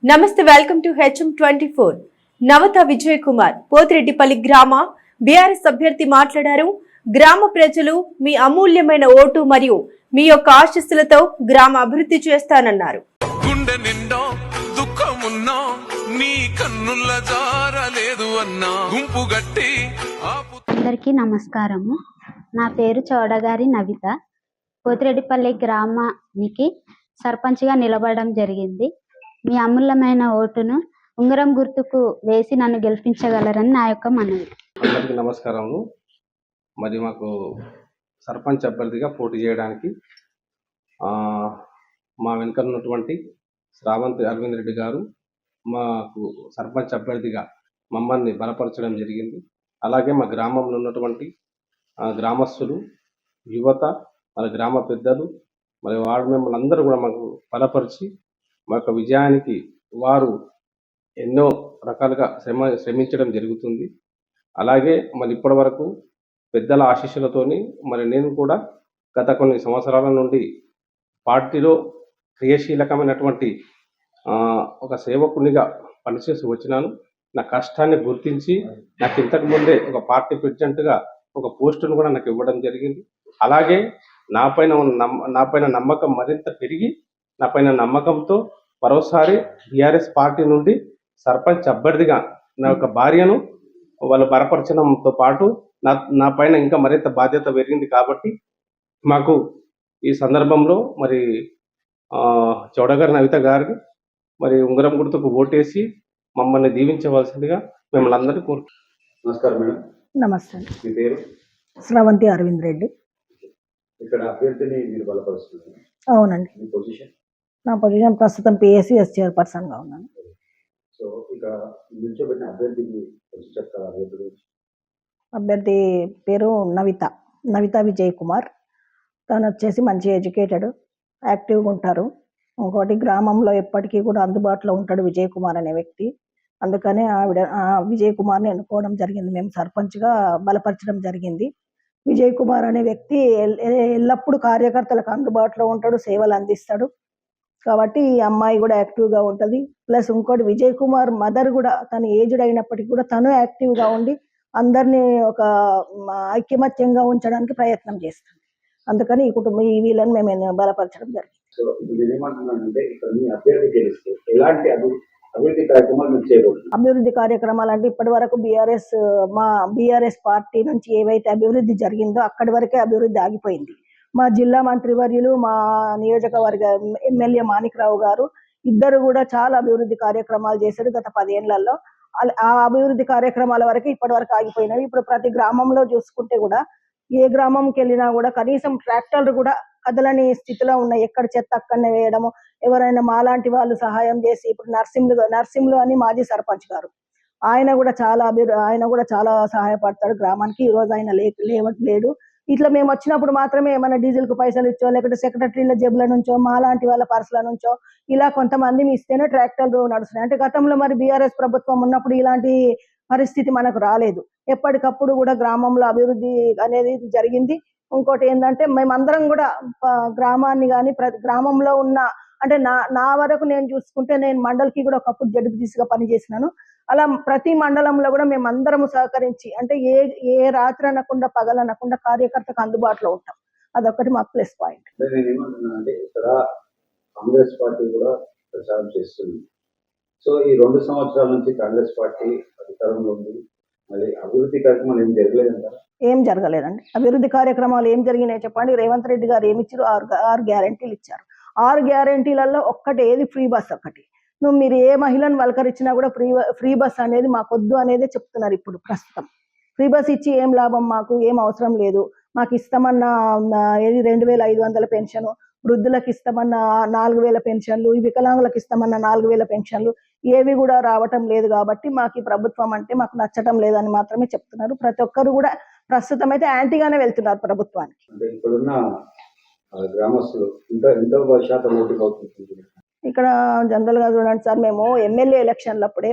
నమస్తే, welcome to HM24. నవత విజయ్ కుమార్ పోతిరెడ్డిపల్లి గ్రామ BRS అభ్యర్థి మాట్లాడారు. గ్రామ ప్రజలు మీ అమూల్యమైన ఓటు మరియు మీ యొక్క ఆశీస్సులతో గ్రామ అభివృద్ధి చేస్తానన్నారు. గుండె నిండా దుఃఖమున్నా నీ కన్నుల జారలేదు అన్నా గుంపు గట్టి అందరికీ నమస్కారము. నా పేరు చౌడగారి నవిత. పోతిరెడ్డిపల్లి గ్రామానికి సర్పంచ్గా నిలబడడం జరిగింది. మీ అమూల్యమైన ఓటును ఉంగరం గుర్తుకు వేసి నన్ను గెలిపించగలరని నా యొక్క మనవి. అందరికీ నమస్కారము. మరి మాకు సర్పంచ్ అభ్యర్థిగా పోటీ చేయడానికి మా వెనుక ఉన్నటువంటి శ్రావంతి అరవింద్ రెడ్డి గారు మాకు సర్పంచ్ అభ్యర్థిగా మమ్మల్ని బలపరచడం జరిగింది. అలాగే మా గ్రామంలో ఉన్నటువంటి గ్రామస్తులు, యువత, మన గ్రామ పెద్దలు, మరి వార్డు మెంబర్లు అందరూ కూడా మాకు బలపరిచి మా యొక్క విజయానికి వారు ఎన్నో రకాలుగా శ్రమించడం జరుగుతుంది. అలాగే మరి ఇప్పటి వరకు పెద్దల ఆశీస్సులతోని మరి నేను కూడా గత కొన్ని సంవత్సరాల నుండి పార్టీలో క్రియాశీలకమైనటువంటి ఒక సేవకునిగా పనిచేసి వచ్చినాను. నా కష్టాన్ని గుర్తించి నాకు ఇంతకు ముందే ఒక పార్టీ ప్రెసిడెంట్గా ఒక పోస్టును కూడా నాకు ఇవ్వడం జరిగింది. అలాగే నాపైన నమ్మకం మరింత పెరిగి నాపైన నమ్మకంతో మరోసారి బీఆర్ఎస్ పార్టీ నుండి సర్పంచ్ అభ్యర్థిగా నా యొక్క భార్యను వాళ్ళు బలపరచడంతో పాటు నా పైన ఇంకా మరింత బాధ్యత పెరిగింది. కాబట్టి మాకు ఈ సందర్భంలో మరి చౌడగారి నవిత గారికి మరి ఉంగరం గుర్తుకు ఓటేసి మమ్మల్ని దీవించవలసిందిగా మిమ్మల్ని అందరినీ కోరుతున్నాను. నమస్కారం మేడం. నమస్తే. మీ పేరు? శ్రావంతి అరవింద్ రెడ్డి. ఇక్కడ అభ్యర్థిని మీరు బలపరుస్తున్నారు? అవునండి. మీ పొజిషన్? నా పొజిషన్ ప్రస్తుతం PSCS చైర్పర్సన్గా ఉన్నాను. సో ఇక నిల్చోబెట్టిన అభ్యర్థికి చెప్తారా? అభ్యర్థి పేరు నవిత విజయ్ కుమార్. తను వచ్చేసి మంచి ఎడ్యుకేటెడ్, యాక్టివ్గా ఉంటారు. ఇంకోటి గ్రామంలో ఎప్పటికీ కూడా అందుబాటులో ఉంటాడు విజయ్ కుమార్ అనే వ్యక్తి. అందుకనే విజయ్ కుమార్ని ఎన్నుకోవడం జరిగింది. మేము సర్పంచ్గా బలపరచడం జరిగింది. విజయ్ కుమార్ అనే వ్యక్తి ఎల్లప్పుడూ కార్యకర్తలకు అందుబాటులో ఉంటాడు, సేవలు అందిస్తాడు. కాబట్టి ఈ అమ్మాయి కూడా యాక్టివ్గా ఉంటుంది. ప్లస్ ఇంకోటి విజయ్ కుమార్ మదర్ కూడా తను ఏజ్డ్ అయినప్పటికీ కూడా తను యాక్టివ్గా ఉండి అందరినీ ఒక ఐక్యమత్యంగా ఉంచడానికి ప్రయత్నం చేస్తుంది. అందుకని ఈ వీళ్ళని మేము బలపరచడం జరిగింది. సో నేను ఏమంటున్నానంటే ఇక్కడ మీ అభ్యర్థి గెలిస్తే ఎలాంటి అభివృద్ధి కార్యక్రమాలు మీరు చేయబోతున్నారు? అభివృద్ధి కార్యక్రమాలు అంటే ఇప్పటి వరకు మా బీఆర్ఎస్ పార్టీ నుంచి ఏవైతే అభివృద్ధి జరిగిందో అక్కడి వరకే అభివృద్ధి ఆగిపోయింది. మా జిల్లా మంత్రివర్యులు, మా నియోజకవర్గ ఎమ్మెల్యే మాణిక్రావు గారు ఇద్దరు కూడా చాలా అభివృద్ధి కార్యక్రమాలు చేశారు గత 10 ఏళ్లలో. ఆ అభివృద్ధి కార్యక్రమాల వరకు ఇప్పటి వరకు ఆగిపోయినవి. ఇప్పుడు ప్రతి గ్రామంలో చూసుకుంటే కూడా ఏ గ్రామంకి వెళ్ళినా కూడా కనీసం ట్రాక్టర్లు కూడా కదలని స్థితిలో ఉన్నాయి. ఎక్కడ చెత్త అక్కడనే వేయడము, ఎవరైనా మాలాంటి వాళ్ళు సహాయం చేసి, ఇప్పుడు నర్సింహులు అని మాజీ సర్పంచ్ గారు, ఆయన కూడా చాలా సహాయపడతాడు గ్రామానికి. ఈ రోజు ఆయన లేడు. ఇట్లా మేము వచ్చినప్పుడు మాత్రమే ఏమైనా డీజిల్కు పైసలు ఇచ్చో, లేకపోతే సెక్రటరీల జేబుల నుంచో, మాలాంటి వాళ్ళ పర్సుల నుంచో ఇలా కొంతమంది ఇస్తేనే ట్రాక్టర్లు నడుస్తున్నాయి. అంటే గతంలో మరి బీఆర్ఎస్ ప్రభుత్వం ఉన్నప్పుడు ఇలాంటి పరిస్థితి మనకు రాలేదు. ఎప్పటికప్పుడు కూడా గ్రామంలో అభివృద్ధి అనేది జరిగింది. ఇంకోటి ఏంటంటే మేమందరం కూడా గ్రామాన్ని కానీ ప్రతి గ్రామంలో ఉన్న అంటే నా వరకు నేను చూసుకుంటే నేను మండలికి కూడా ఒకప్పుడు జడ్పీటీసీగా పనిచేసినాను. అలా ప్రతి మండలంలో కూడా మేము అందరం సహకరించి అంటే ఏ రాత్రి అనకుండా పగలనకుండా కార్యకర్తకు అందుబాటులో ఉంటాం. అదొకటి మాకు ప్లస్ పాయింట్. నేను ఏమంటున్నానంటే ఇక్కడ కాంగ్రెస్ పార్టీ కూడా ప్రచారం చేస్తుంది. సో ఈ 2 సంవత్సరాల నుంచి కాంగ్రెస్ పార్టీ అధికారంలో ఉంది. మళ్ళీ అభివృద్ధి కార్యక్రమాలు ఏం జరగలేదంటారా? ఏం జరగలేదండి. అభివృద్ధి కార్యక్రమాలు ఏం జరిగినాయి చెప్పండి. రేవంత్ రెడ్డి గారు ఏమి ఇచ్చారు? 6 గ్యారెంటీలు ఇచ్చారు. 6 గ్యారెంటీలలో ఒక్కటి ఏది? ఫ్రీ బస్ ఒకటి. మీరు ఏ మహిళను వల్కరించినా కూడా ఫ్రీ బస్ అనేది మాకొద్దు అనేదే చెప్తున్నారు. ఇప్పుడు ప్రస్తుతం ఫ్రీ బస్ ఇచ్చి ఏం లాభం, మాకు ఏం అవసరం లేదు. మాకు ఇస్తామన్న 2500 పెన్షన్, వృద్ధులకు ఇస్తామన్న 4000 పెన్షన్లు, ఈ వికలాంగులకు ఇస్తామన్న 4000 పెన్షన్లు ఏవి కూడా రావటం లేదు. కాబట్టి మాకు ఈ ప్రభుత్వం అంటే మాకు నచ్చటం లేదని మాత్రమే చెప్తున్నారు. ప్రతి ఒక్కరు కూడా ప్రస్తుతం అయితే యాంటీగానే వెళ్తున్నారు ప్రభుత్వానికి. అంటే ఇప్పుడున్న గ్రామస్తులు ఎంతో శాతం ఓటింగ్ అవుతుంది. ఇక్కడ జనరల్ గా చూడండి సార్, మేము ఎమ్మెల్యే ఎలక్షన్లు అప్పుడే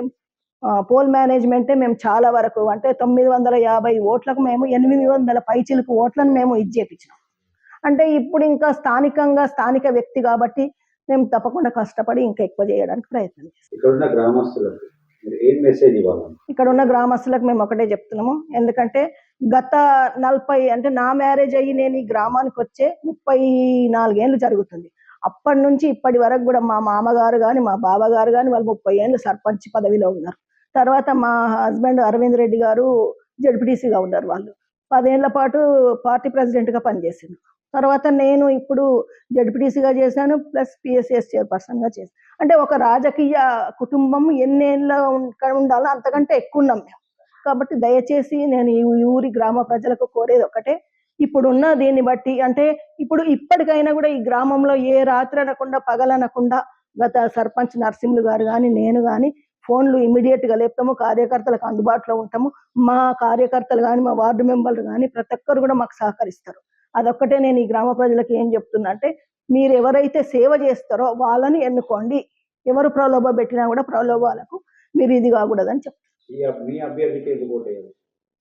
పోల్ మేనేజ్మెంటే మేము చాలా వరకు అంటే 950 ఓట్లకు మేము 800 పైచిలకు ఓట్లను మేము చేపించినాం. అంటే ఇప్పుడు ఇంకా స్థానిక వ్యక్తి కాబట్టి మేము తప్పకుండా కష్టపడి ఇంకా ఎక్కువ చేయడానికి ప్రయత్నం చేస్తాం. ఇక్కడ ఉన్న గ్రామస్తులకు మీరు ఏం మెసేజ్ ఇవ్వాలి? ఇక్కడ ఉన్న గ్రామస్తులకు మేము ఒకటే చెప్తున్నాము. ఎందుకంటే గత 40 అంటే నా మ్యారేజ్ అయ్యి నేను ఈ గ్రామానికి వచ్చే 34 ఏళ్ళు జరుగుతుంది. అప్పటి నుంచి ఇప్పటి వరకు కూడా మా మామగారు కానీ మా బావగారు కానీ వాళ్ళు 30 ఏళ్ళు సర్పంచ్ పదవిలో ఉన్నారు. తర్వాత మా హస్బెండ్ అరవింద్ రెడ్డి గారు జడ్పీటీసీగా ఉన్నారు. వాళ్ళు 10 ఏళ్ల పాటు పార్టీ ప్రెసిడెంట్గా పనిచేసింది. తర్వాత నేను ఇప్పుడు జడ్పీటీసీగా చేశాను, ప్లస్ పిఎస్సిఎస్ చైర్పర్సన్గా చేశాను. అంటే ఒక రాజకీయ కుటుంబం ఎన్నేళ్ళ ఉండాలో అంతకంటే ఎక్కువ ఉన్నాం మేము. కాబట్టి దయచేసి నేను ఈ ఊరి గ్రామ ప్రజలకు కోరేది ఒకటే, ఇప్పుడున్న దీన్ని బట్టి అంటే ఇప్పటికైనా కూడా ఈ గ్రామంలో ఏ రాత్రి అనకుండా పగలనకుండా గత సర్పంచ్ నరసింహులు గారు కానీ నేను కానీ ఫోన్లు ఇమీడియట్గా లేపుతాము, కార్యకర్తలకు అందుబాటులో ఉంటాము. మా కార్యకర్తలు కానీ మా వార్డు మెంబర్లు కానీ ప్రతి ఒక్కరు కూడా మాకు సహకరిస్తారు. అదొక్కటే నేను ఈ గ్రామ ప్రజలకు ఏం చెప్తున్నా అంటే, మీరు ఎవరైతే సేవ చేస్తారో వాళ్ళని ఎన్నుకోండి. ఎవరు ప్రలోభ పెట్టినా కూడా ప్రలోభాలకు మీరు ఇది కాకూడదని చెప్తాను. మీ అభ్యర్థికి ఎందుకు ఓటేయాలి?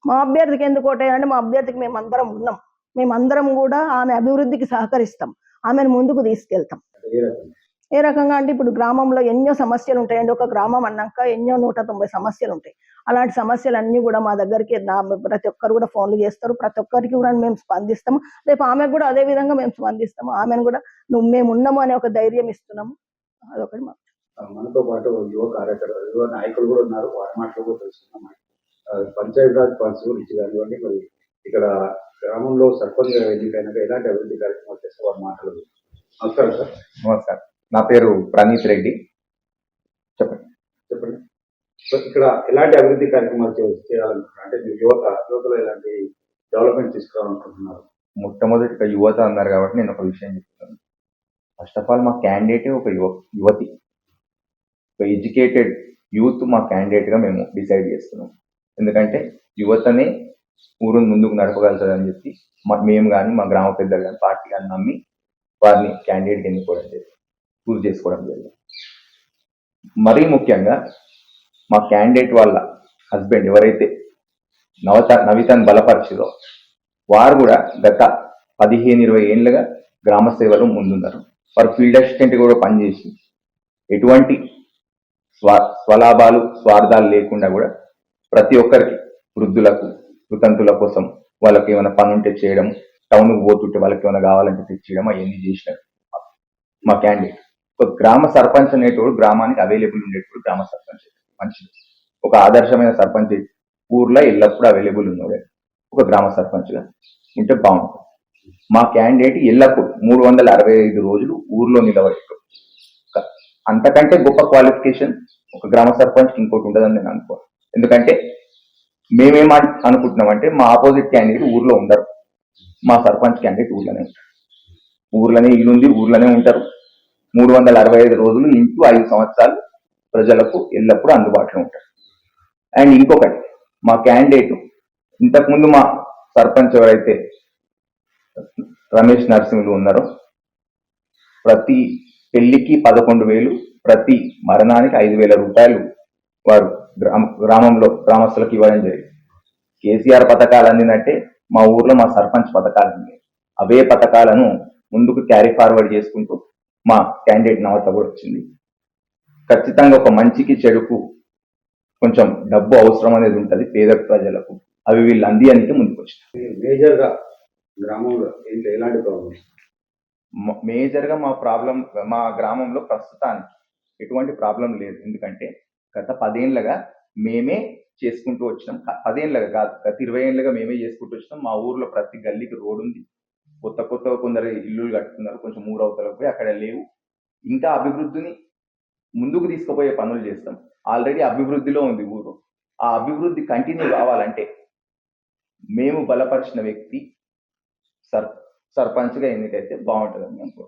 మా అభ్యర్థికి ఎందుకు ఓటేయాలంటే మా అభ్యర్థికి మేమందరం ఉన్నాం. మేమందరం కూడా ఆమె అభివృద్ధికి సహకరిస్తాం, ఆమెను ముందుకు తీసుకెళ్తాం. ఏ రకంగా? ఏ రకంగా అంటే ఇప్పుడు గ్రామంలో ఎన్నో సమస్యలు ఉంటాయండి. ఒక గ్రామం అన్నాక ఎన్నో 190 సమస్యలు ఉంటాయి. అలాంటి సమస్యలన్నీ కూడా మా దగ్గరికి ప్రతి ఒక్కరు కూడా ఫోన్లు చేస్తారు. ప్రతి ఒక్కరికి కూడా మేము స్పందిస్తాము. రేపు ఆమెకు కూడా అదే విధంగా మేము స్పందిస్తాము. ఆమెను కూడా మేము ఉన్నాము అనే ఒక ధైర్యం ఇస్తున్నాము. అదొకటి మాకు. మనతో పాటు యువ నాయకులు కూడా ఉన్నారు. వారి మాటలు కూడా తెలుసుకున్నాం. పంచాయతీరాజ్ ఫండ్స్ గురించి కానివ్వండి, మరి ఇక్కడ గ్రామంలో సర్పంచ్ ఎన్నికైనాక ఎలాంటి అభివృద్ధి కార్యక్రమాలు చేస్తే వారి మాటలు. నమస్కారం సార్. నమస్కారం, నా పేరు ప్రణీత్ రెడ్డి. చెప్పండి. సో ఇక్కడ ఎలాంటి అభివృద్ధి కార్యక్రమాలు చేయాలనుకుంటున్నారు? అంటే మీరు యువతలో ఎలాంటి డెవలప్మెంట్ తీసుకురావాలనుకుంటున్నారు? మొట్టమొదటిగా యువత అన్నారు కాబట్టి నేను ఒక విషయం చెప్తాను. ఫస్ట్ ఆఫ్ ఆల్ మా క్యాండిడేట్ ఒక యువతి, ఒక ఎడ్యుకేటెడ్ యూత్ మా క్యాండిడేట్గా మేము డిసైడ్ చేస్తున్నాం. ఎందుకంటే యువతనే ఊరుని ముందుకు నడపగలుగుతుందని చెప్పి మేము కానీ మా గ్రామ పెద్దలు కానీ పార్టీ కానీ నమ్మి వారిని క్యాండిడేట్గా ఎన్నుకోవడం జరిగింది, చూస్ చేసుకోవడం జరిగింది. మరీ ముఖ్యంగా మా క్యాండిడేట్ వాళ్ళ హస్బెండ్ ఎవరైతే నవితను బలపరిచిదో వారు కూడా గత 15-20 ఏళ్ళుగా గ్రామ సేవలో ముందున్నారు. వారు ఫీల్డ్ అసిస్టెంట్ కూడా పనిచేసి ఎటువంటి స్వలాభాలు స్వార్థాలు లేకుండా కూడా ప్రతి ఒక్కరికి, వృద్ధులకు, వితంతుల కోసం వాళ్ళకి ఏమైనా పని ఉంటే చేయడం, టౌన్కి పోతుంటే వాళ్ళకి ఏమైనా కావాలంటే తెచ్చేయడం, అవన్నీ చేసినారు మా క్యాండిడేట్. ఒక గ్రామ సర్పంచ్ అనేటోడు గ్రామానికి అవైలబుల్ ఉండేటప్పుడు గ్రామ సర్పంచ్ మంచిది. ఒక ఆదర్శమైన సర్పంచ్ ఊర్లో ఎల్లప్పుడూ అవైలబుల్ ఉన్నవాడే ఒక గ్రామ సర్పంచ్గా ఉంటే బాగుంటుంది. మా క్యాండిడేట్ ఎల్లప్పుడు 365 రోజులు ఊర్లో నిలబడేటప్పుడు. అంతకంటే గొప్ప క్వాలిఫికేషన్ ఒక గ్రామ సర్పంచ్కి ఇంకోటి ఉండదని నేను అనుకోను. ఎందుకంటే మేమేం అనుకుంటున్నామంటే మా ఆపోజిట్ క్యాండిడేట్ ఊర్లో ఉండరు, మా సర్పంచ్ క్యాండిడేట్ ఊర్లోనే ఉంటారు. ఊర్లోనే ఇల్లుంది, ఊర్లోనే ఉంటారు. 365 రోజులు ఇంటూ 5 సంవత్సరాలు ప్రజలకు ఎల్లప్పుడూ అందుబాటులో ఉంటారు. అండ్ ఇంకొకటి, మా క్యాండిడేట్ ఇంతకుముందు మా సర్పంచ్ ఎవరైతే రమేష్ నరసింహులు ఉన్నారో ప్రతి పెళ్లికి 11,000, ప్రతి మరణానికి 5,000 రూపాయలు వారు గ్రామస్తులకు ఇవ్వడం జరిగింది. కేసీఆర్ పథకాలు అందినట్టే మా ఊర్లో మా సర్పంచ్ పథకాలు అందినాయి. అవే పథకాలను ముందుకు క్యారీ ఫార్వర్డ్ చేసుకుంటూ మా క్యాండిడేట్ నవత కూడా వచ్చింది. ఖచ్చితంగా ఒక మంచికి చెడుకు కొంచెం డబ్బు అవసరం అనేది ఉంటుంది పేద ప్రజలకు, అవి వీళ్ళు అందియానికి ముందుకు వచ్చినాయి. మేజర్గా గ్రామంలో ఎలాంటి ప్రాబ్లమ్స్? మేజర్గా మా గ్రామంలో ప్రస్తుతానికి ఎటువంటి ప్రాబ్లం లేదు. ఎందుకంటే గత 10 ఏళ్ళగా మేమే చేసుకుంటూ వచ్చినాం. 10 ఏళ్ళగా కాదు, గత 20 ఏళ్ళగా మేమే చేసుకుంటూ వచ్చినాం. మా ఊర్లో ప్రతి గల్లీకి రోడ్డు ఉంది. కొత్త కొందరు ఇల్లులు కట్టుకున్నారు, కొంచెం ఊరవతలకు పోయి అక్కడ లేవు. ఇంకా అభివృద్ధిని ముందుకు తీసుకుపోయే పనులు చేస్తాం. ఆల్రెడీ అభివృద్ధిలో ఉంది ఊరు. ఆ అభివృద్ధి కంటిన్యూ కావాలంటే మేము బలపరిచిన వ్యక్తి సర్పంచ్గా ఎన్నికైతే బాగుంటుందని అనుకో.